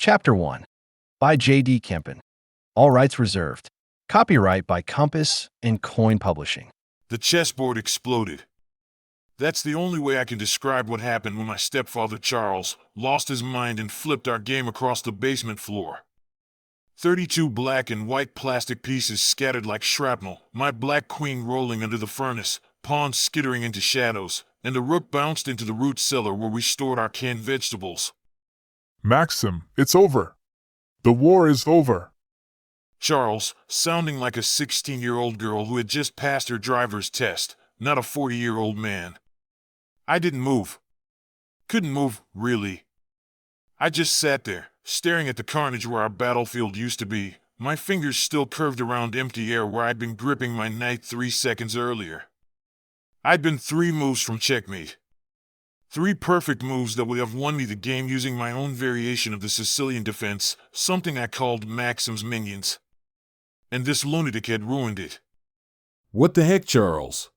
Chapter 1 by J.D. Kempen. All rights reserved. Copyright by Compass and Coin Publishing. The chessboard exploded. That's the only way I can describe what happened when my stepfather Charles lost his mind and flipped our game across the basement floor. 32 black and white plastic pieces scattered like shrapnel, my black queen rolling under the furnace, pawns skittering into shadows, and a rook bounced into the root cellar where we stored our canned vegetables. Maxim, it's over. The war is over. Charles, sounding like a 16-year-old girl who had just passed her driver's test, not a 40-year-old man. I didn't move. Couldn't move, really. I just sat there, staring at the carnage where our battlefield used to be, my fingers still curved around empty air where I'd been gripping my knight 3 seconds earlier. I'd been 3 moves from checkmate. 3 perfect moves that would have won me the game using my own variation of the Sicilian defense, something I called Maxim's minions. And this lunatic had ruined it. What the heck, Charles?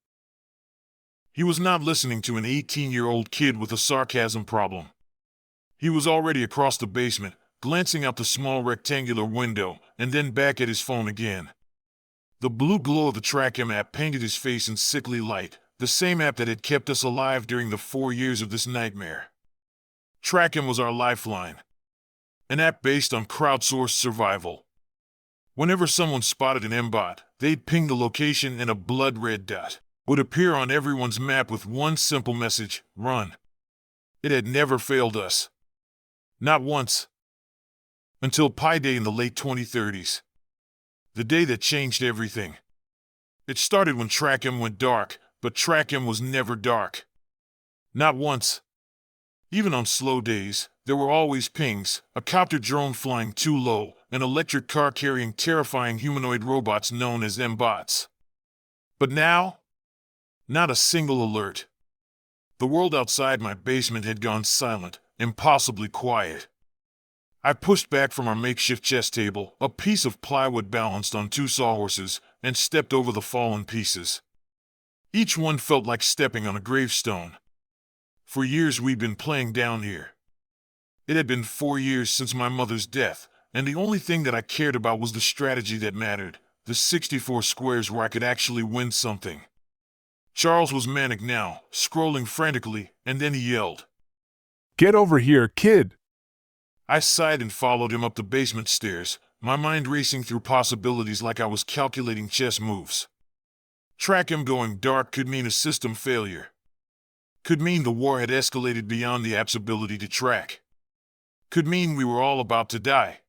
He was not listening to an 18-year-old kid with a sarcasm problem. He was already across the basement, glancing out the small rectangular window, and then back at his phone again. The blue glow of the TrackM app painted his face in sickly light, the same app that had kept us alive during the 4 years of this nightmare. TrackM was our lifeline. An app based on crowdsourced survival. Whenever someone spotted an mbot, they'd ping the location and a blood-red dot would appear on everyone's map with one simple message: run. It had never failed us. Not once. Until Pi Day in the late 2030s. The day that changed everything. It started when TrackM went dark, but TrackM was never dark. Not once. Even on slow days, there were always pings, a copter drone flying too low, an electric car carrying terrifying humanoid robots known as mbots. But now? Not a single alert. The world outside my basement had gone silent, impossibly quiet. I pushed back from our makeshift chess table, a piece of plywood balanced on 2 sawhorses, and stepped over the fallen pieces. Each one felt like stepping on a gravestone. For years we'd been playing down here. It had been 4 years since my mother's death, and the only thing that I cared about was the strategy that mattered, the 64 squares where I could actually win something. Charles was manic now, scrolling frantically, and then he yelled, Get over here, kid! I sighed and followed him up the basement stairs, my mind racing through possibilities like I was calculating chess moves. TrackM going dark could mean a system failure. Could mean the war had escalated beyond the app's ability to track. Could mean we were all about to die.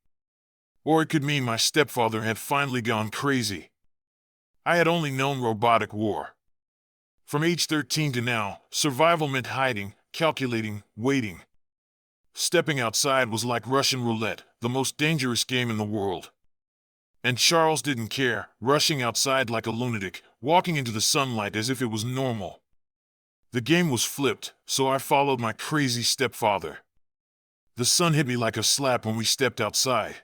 Or it could mean my stepfather had finally gone crazy. I had only known robotic war. From age 13 to now, survival meant hiding, calculating, waiting. Stepping outside was like Russian roulette, the most dangerous game in the world. And Charles didn't care, rushing outside like a lunatic, walking into the sunlight as if it was normal. The game was flipped, so I followed my crazy stepfather. The sun hit me like a slap when we stepped outside.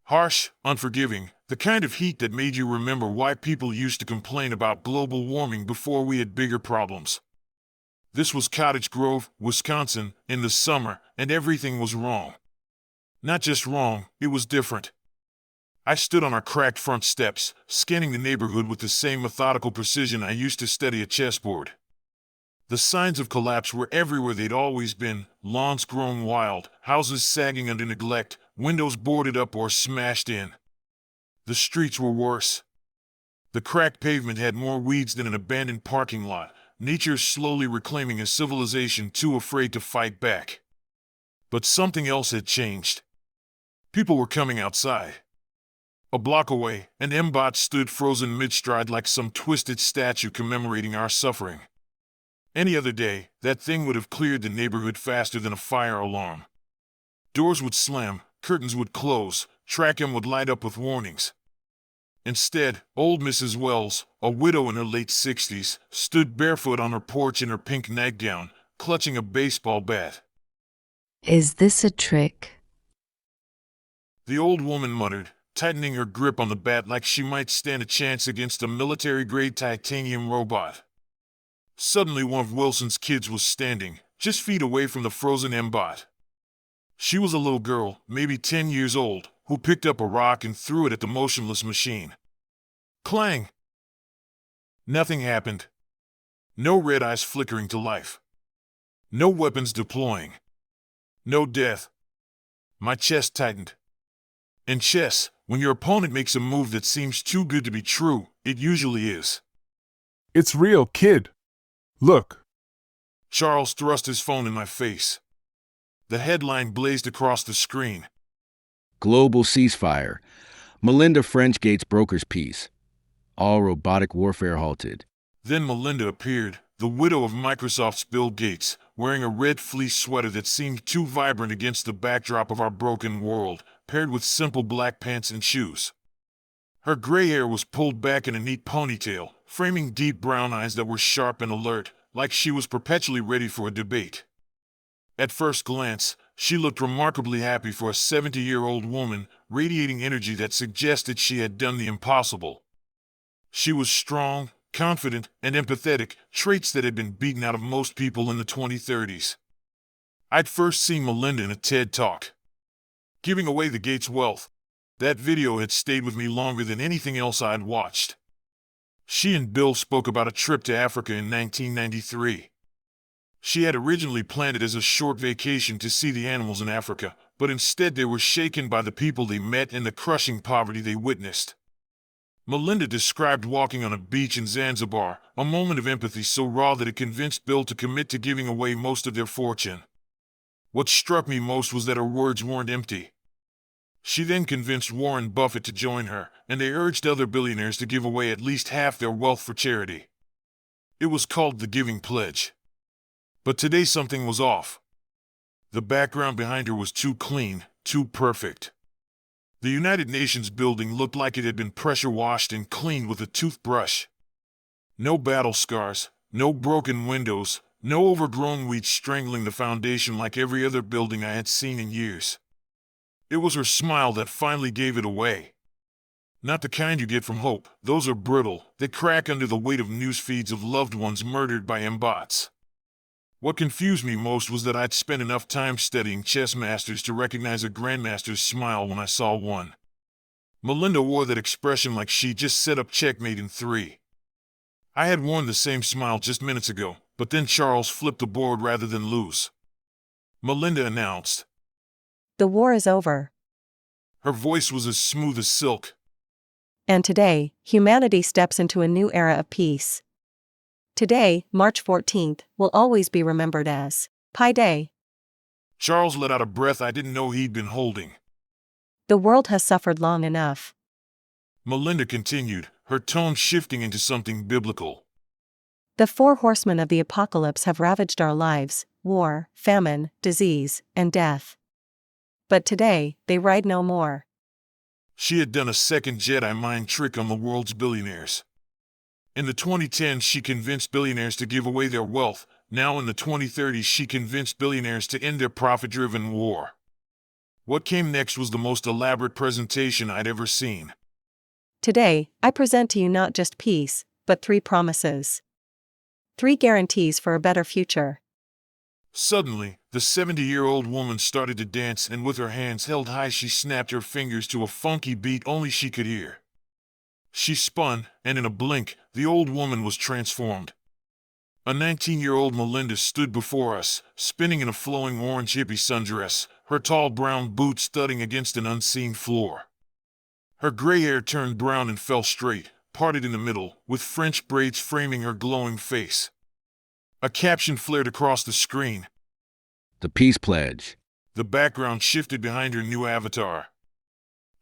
Harsh, unforgiving, the kind of heat that made you remember why people used to complain about global warming before we had bigger problems. This was Cottage Grove, Wisconsin, in the summer, and everything was wrong. Not just wrong, it was different. I stood on our cracked front steps, scanning the neighborhood with the same methodical precision I used to study a chessboard. The signs of collapse were everywhere they'd always been, lawns grown wild, houses sagging under neglect, windows boarded up or smashed in. The streets were worse. The cracked pavement had more weeds than an abandoned parking lot, nature slowly reclaiming a civilization too afraid to fight back. But something else had changed. People were coming outside. A block away, an mbot stood frozen mid-stride like some twisted statue commemorating our suffering. Any other day, that thing would have cleared the neighborhood faster than a fire alarm. Doors would slam, curtains would close, TrackM would light up with warnings. Instead, old Mrs. Wells, a widow in her late 60s, stood barefoot on her porch in her pink nightgown, clutching a baseball bat. Is this a trick? The old woman muttered, tightening her grip on the bat like she might stand a chance against a military-grade titanium robot. Suddenly one of Wilson's kids was standing, just feet away from the frozen mbot. She was a little girl, maybe 10 years old, who picked up a rock and threw it at the motionless machine. Clang! Nothing happened. No red eyes flickering to life. No weapons deploying. No death. My chest tightened. In chess, when your opponent makes a move that seems too good to be true, it usually is. It's real, kid. Look. Charles thrust his phone in my face. The headline blazed across the screen. Global ceasefire. Melinda French Gates brokers peace. All robotic warfare halted. Then Melinda appeared, the widow of Microsoft's Bill Gates, wearing a red fleece sweater that seemed too vibrant against the backdrop of our broken world, paired with simple black pants and shoes. Her gray hair was pulled back in a neat ponytail, framing deep brown eyes that were sharp and alert, like she was perpetually ready for a debate. At first glance, she looked remarkably happy for a 70-year-old woman, radiating energy that suggested she had done the impossible. She was strong, confident, and empathetic, traits that had been beaten out of most people in the 2030s. I'd first seen Melinda in a TED Talk, giving away the Gates' wealth. That video had stayed with me longer than anything else I'd watched. She and Bill spoke about a trip to Africa in 1993. She had originally planned it as a short vacation to see the animals in Africa, but instead they were shaken by the people they met and the crushing poverty they witnessed. Melinda described walking on a beach in Zanzibar, a moment of empathy so raw that it convinced Bill to commit to giving away most of their fortune. What struck me most was that her words weren't empty. She then convinced Warren Buffett to join her, and they urged other billionaires to give away at least half their wealth for charity. It was called the Giving Pledge. But today something was off. The background behind her was too clean, too perfect. The United Nations building looked like it had been pressure washed and cleaned with a toothbrush. No battle scars, no broken windows, no overgrown weeds strangling the foundation like every other building I had seen in years. It was her smile that finally gave it away. Not the kind you get from hope. Those are brittle. They crack under the weight of news feeds of loved ones murdered by M-bots. What confused me most was that I'd spent enough time studying chess masters to recognize a grandmaster's smile when I saw one. Melinda wore that expression like she just set up checkmate in 3. I had worn the same smile just minutes ago, but then Charles flipped the board rather than lose. Melinda announced, "The war is over. Her voice was as smooth as silk. And today, humanity steps into a new era of peace. Today, March 14th, will always be remembered as Pi Day." Charles let out a breath I didn't know he'd been holding. "The world has suffered long enough." Melinda continued, her tone shifting into something biblical. "The 4 horsemen of the apocalypse have ravaged our lives: war, famine, disease, and death. But today, they ride no more." She had done a second Jedi mind trick on the world's billionaires. In the 2010s, she convinced billionaires to give away their wealth. Now in the 2030s, she convinced billionaires to end their profit-driven war. What came next was the most elaborate presentation I'd ever seen. "Today, I present to you not just peace, but 3 promises. 3 guarantees for a better future." Suddenly, the 70-year-old woman started to dance, and with her hands held high she snapped her fingers to a funky beat only she could hear. She spun, and in a blink, the old woman was transformed. A 19-year-old Melinda stood before us, spinning in a flowing orange hippie sundress, her tall brown boots thudding against an unseen floor. Her gray hair turned brown and fell straight, parted in the middle, with French braids framing her glowing face. A caption flared across the screen. The Peace Pledge. The background shifted behind her new avatar.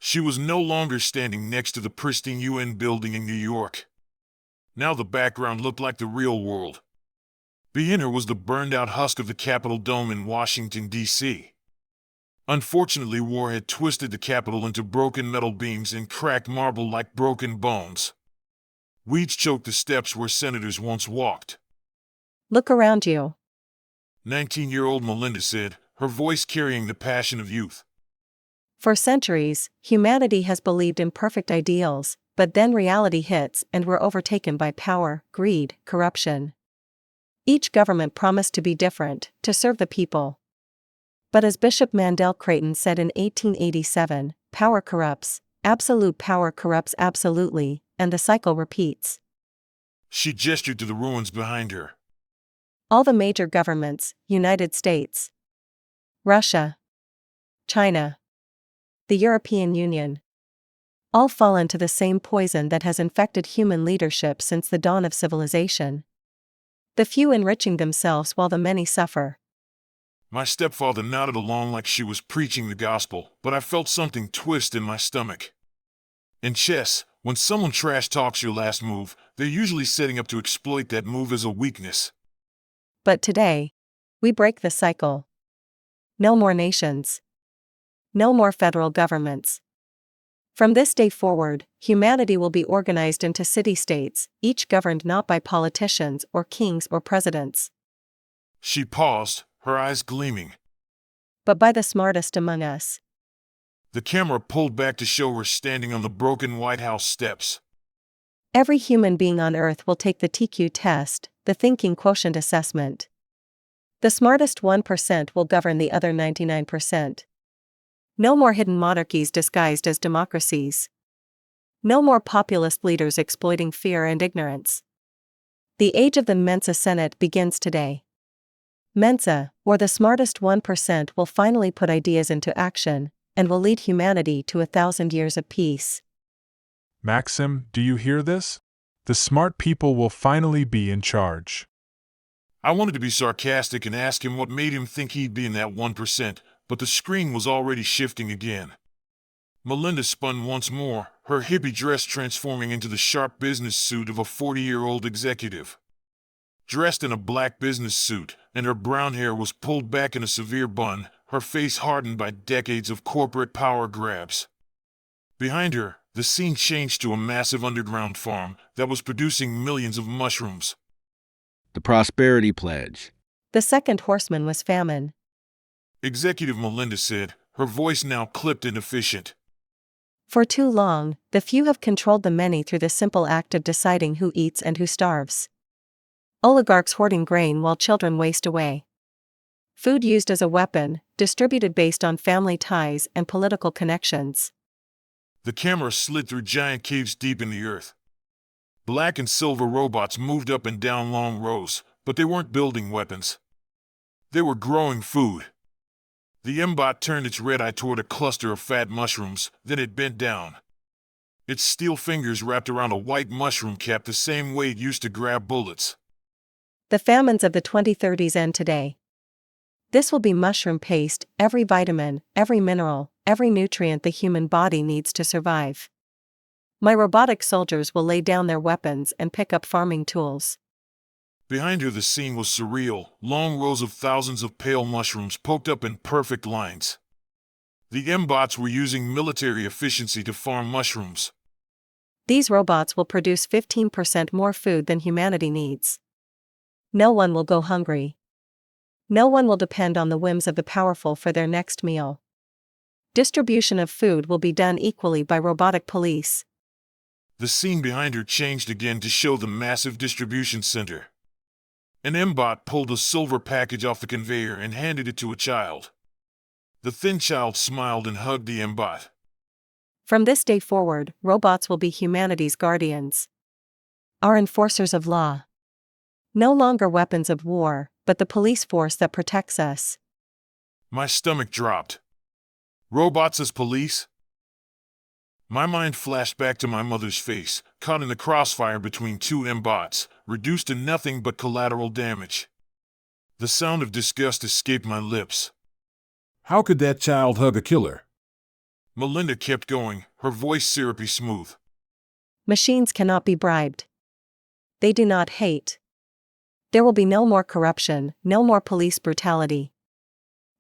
She was no longer standing next to the pristine UN building in New York. Now the background looked like the real world. Behind her was the burned-out husk of the Capitol Dome in Washington, D.C. Unfortunately, war had twisted the Capitol into broken metal beams and cracked marble like broken bones. Weeds choked the steps where senators once walked. "Look around you." 19-year-old Melinda said, her voice carrying the passion of youth. "For centuries, humanity has believed in perfect ideals, but then reality hits and we're overtaken by power, greed, corruption. Each government promised to be different, to serve the people. But as Bishop Mandel Creighton said in 1887, power corrupts, absolute power corrupts absolutely, and the cycle repeats. She gestured to the ruins behind her. All the major governments, United States, Russia, China, the European Union, all fall into the same poison that has infected human leadership since the dawn of civilization. The few enriching themselves while the many suffer. My stepfather nodded along like she was preaching the gospel, but I felt something twist in my stomach. In chess, when someone trash talks your last move, they're usually setting up to exploit that move as a weakness. But today, we break the cycle. No more nations. No more federal governments. From this day forward, humanity will be organized into city-states, each governed not by politicians or kings or presidents, She paused, her eyes gleaming. but by the smartest among us. The camera pulled back to show her standing on the broken White House steps. Every human being on Earth will take the TQ test, the thinking quotient assessment. The smartest 1% will govern the other 99%. No more hidden monarchies disguised as democracies. No more populist leaders exploiting fear and ignorance. The age of the Mensa Senate begins today. Mensa, or the smartest 1%, will finally put ideas into action, and will lead humanity to 1,000 years of peace. Maxim, do you hear this? The smart people will finally be in charge. I wanted to be sarcastic and ask him what made him think he'd be in that 1%, but the screen was already shifting again. Melinda spun once more, her hippie dress transforming into the sharp business suit of a 40-year-old executive. Dressed in a black business suit, and her brown hair was pulled back in a severe bun, her face hardened by decades of corporate power grabs. Behind her, the scene changed to a massive underground farm that was producing millions of mushrooms. The Prosperity Pledge. The second horseman was famine. Executive Melinda said, her voice now clipped and efficient. For too long, the few have controlled the many through the simple act of deciding who eats and who starves. Oligarchs hoarding grain while children waste away. Food used as a weapon, distributed based on family ties and political connections. The camera slid through giant caves deep in the earth. Black and silver robots moved up and down long rows, but they weren't building weapons. They were growing food. The M-bot turned its red eye toward a cluster of fat mushrooms, then it bent down. Its steel fingers wrapped around a white mushroom cap the same way it used to grab bullets. The famines of the 2030s end today. This will be mushroom paste, every vitamin, every mineral, every nutrient the human body needs to survive. My robotic soldiers will lay down their weapons and pick up farming tools. Behind her the scene was surreal, long rows of thousands of pale mushrooms poked up in perfect lines. The M-bots were using military efficiency to farm mushrooms. These robots will produce 15% more food than humanity needs. No one will go hungry. No one will depend on the whims of the powerful for their next meal. Distribution of food will be done equally by robotic police. The scene behind her changed again to show the massive distribution center. An M-bot pulled a silver package off the conveyor and handed it to a child. The thin child smiled and hugged the M-bot. From this day forward, robots will be humanity's guardians. Our enforcers of law. No longer weapons of war, but the police force that protects us. My stomach dropped. Robots as police? My mind flashed back to my mother's face, caught in the crossfire between two M-bots, reduced to nothing but collateral damage. The sound of disgust escaped my lips. How could that child hug a killer? Melinda kept going, her voice syrupy smooth. Machines cannot be bribed. They do not hate. There will be no more corruption, no more police brutality.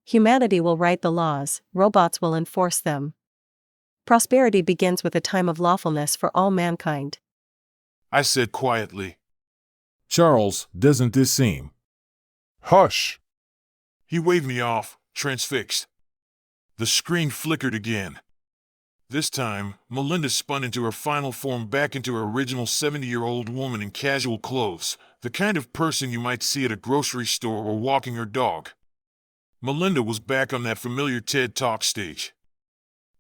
Humanity will write the laws, robots will enforce them. Prosperity begins with a time of lawfulness for all mankind. I said quietly. Charles, doesn't this seem? Hush! He waved me off, transfixed. The screen flickered again. This time, Melinda spun into her final form back into her original 70-year-old woman in casual clothes, the kind of person you might see at a grocery store or walking her dog. Melinda was back on that familiar TED Talk stage.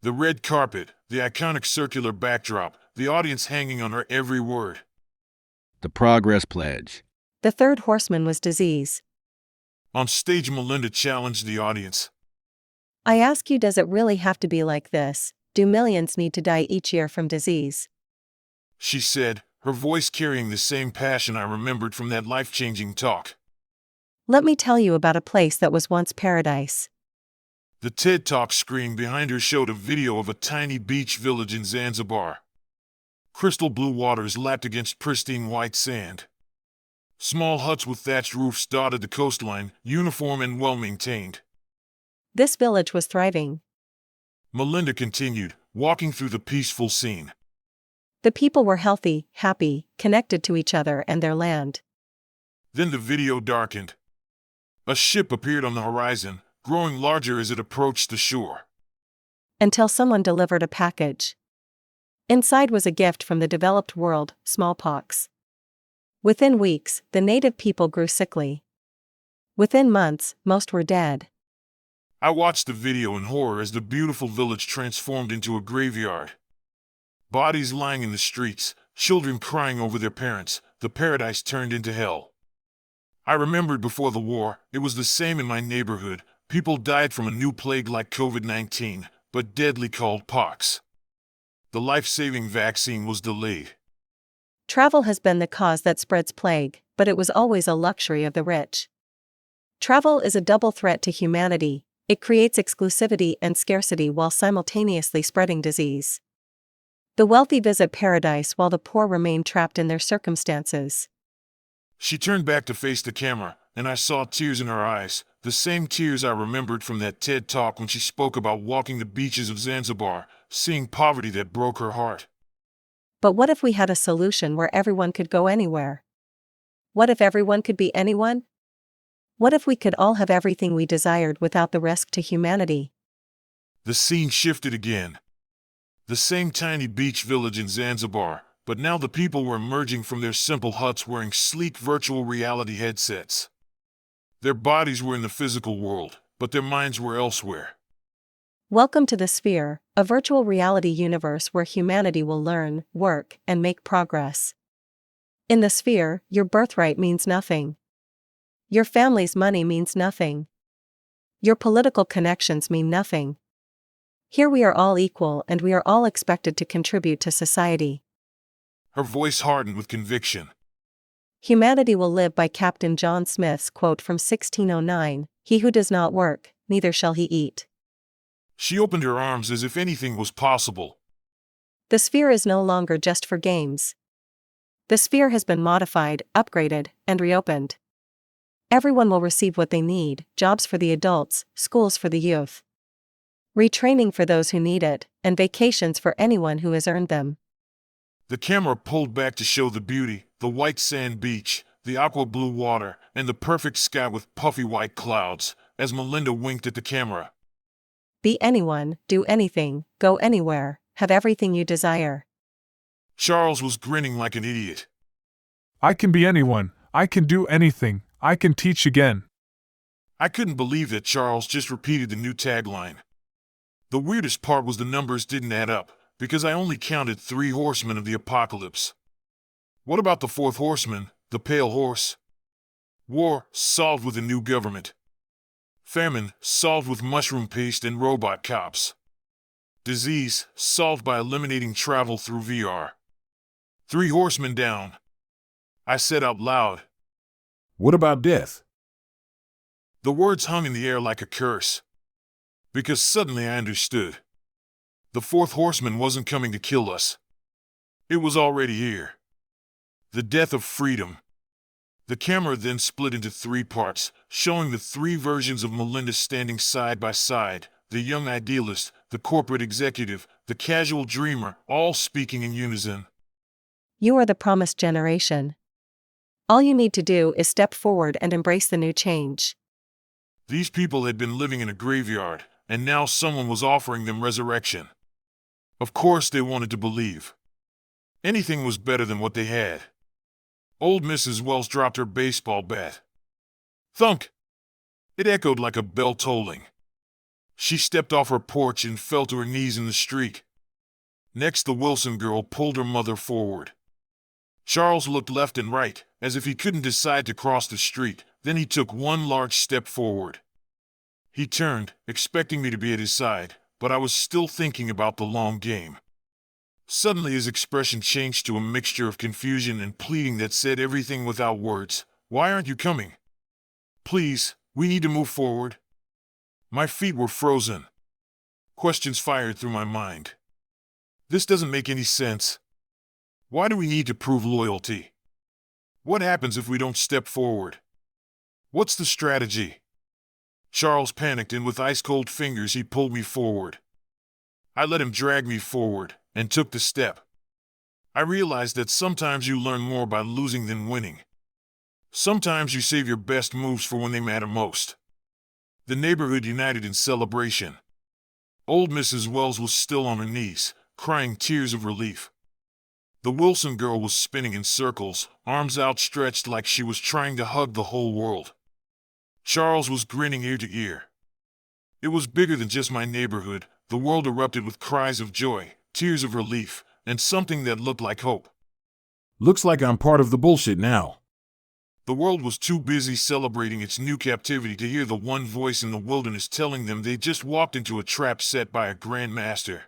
The red carpet, the iconic circular backdrop, the audience hanging on her every word. The Progress Pledge. The third horseman was disease. On stage, Melinda challenged the audience. I ask you, does it really have to be like this? Do millions need to die each year from disease? She said, her voice carrying the same passion I remembered from that life-changing talk. Let me tell you about a place that was once paradise. The TED Talk screen behind her showed a video of a tiny beach village in Zanzibar. Crystal blue waters lapped against pristine white sand. Small huts with thatched roofs dotted the coastline, uniform and well-maintained. This village was thriving. Melinda continued, walking through the peaceful scene. The people were healthy, happy, connected to each other and their land. Then the video darkened. A ship appeared on the horizon, growing larger as it approached the shore. Until someone delivered a package. Inside was a gift from the developed world, smallpox. Within weeks, the native people grew sickly. Within months, most were dead. I watched the video in horror as the beautiful village transformed into a graveyard. Bodies lying in the streets, children crying over their parents, the paradise turned into hell. I remembered before the war, it was the same in my neighborhood. People died from a new plague like COVID-19, but deadly called pox. The life-saving vaccine was delayed. Travel has been the cause that spreads plague, but it was always a luxury of the rich. Travel is a double threat to humanity. It creates exclusivity and scarcity while simultaneously spreading disease. The wealthy visit paradise while the poor remain trapped in their circumstances. She turned back to face the camera, and I saw tears in her eyes, the same tears I remembered from that TED Talk when she spoke about walking the beaches of Zanzibar, seeing poverty that broke her heart. But what if we had a solution where everyone could go anywhere? What if everyone could be anyone? What if we could all have everything we desired without the risk to humanity? The scene shifted again. The same tiny beach village in Zanzibar, but now the people were emerging from their simple huts wearing sleek virtual reality headsets. Their bodies were in the physical world, but their minds were elsewhere. Welcome to the Sphere, a virtual reality universe where humanity will learn, work, and make progress. In the Sphere, your birthright means nothing. Your family's money means nothing. Your political connections mean nothing. Here we are all equal and we are all expected to contribute to society. Her voice hardened with conviction. Humanity will live by Captain John Smith's quote from 1609, "He who does not work, neither shall he eat." She opened her arms as if anything was possible. The Sphere is no longer just for games. The Sphere has been modified, upgraded, and reopened. Everyone will receive what they need: jobs for the adults, schools for the youth, retraining for those who need it, and vacations for anyone who has earned them. The camera pulled back to show the beauty, the white sand beach, the aqua blue water, and the perfect sky with puffy white clouds, as Melinda winked at the camera. Be anyone, do anything, go anywhere, have everything you desire. Charles was grinning like an idiot. I can be anyone, I can do anything, I can teach again. I couldn't believe that Charles just repeated the new tagline. The weirdest part was the numbers didn't add up, because I only counted 3 horsemen of the apocalypse. What about the 4th horseman, the pale horse? War, solved with a new government. Famine, solved with mushroom paste and robot cops. Disease, solved by eliminating travel through VR. 3 horsemen down. I said out loud. What about death? The words hung in the air like a curse. Because suddenly I understood. The 4th horseman wasn't coming to kill us. It was already here. The death of freedom. The camera then split into 3 parts, showing the 3 versions of Melinda standing side by side, the young idealist, the corporate executive, the casual dreamer, all speaking in unison. You are the promised generation. All you need to do is step forward and embrace the new change. These people had been living in a graveyard, and now someone was offering them resurrection. Of course they wanted to believe. Anything was better than what they had. Old Mrs. Wells dropped her baseball bat. Thunk! It echoed like a bell tolling. She stepped off her porch and fell to her knees in the street. Next, the Wilson girl pulled her mother forward. Charles looked left and right, as if he couldn't decide to cross the street. Then he took one large step forward. He turned, expecting me to be at his side, but I was still thinking about the long game. Suddenly his expression changed to a mixture of confusion and pleading that said everything without words. "Why aren't you coming? Please, we need to move forward." My feet were frozen. Questions fired through my mind. This doesn't make any sense. Why do we need to prove loyalty? What happens if we don't step forward? What's the strategy? Charles panicked, and with ice-cold fingers he pulled me forward. I let him drag me forward, and took the step. I realized that sometimes you learn more by losing than winning. Sometimes you save your best moves for when they matter most. The neighborhood united in celebration. Old Mrs. Wells was still on her knees, crying tears of relief. The Wilson girl was spinning in circles, arms outstretched like she was trying to hug the whole world. Charles was grinning ear to ear. It was bigger than just my neighborhood. The world erupted with cries of joy, tears of relief, and something that looked like hope. Looks like I'm part of the bullshit now. The world was too busy celebrating its new captivity to hear the one voice in the wilderness telling them they just walked into a trap set by a grand master.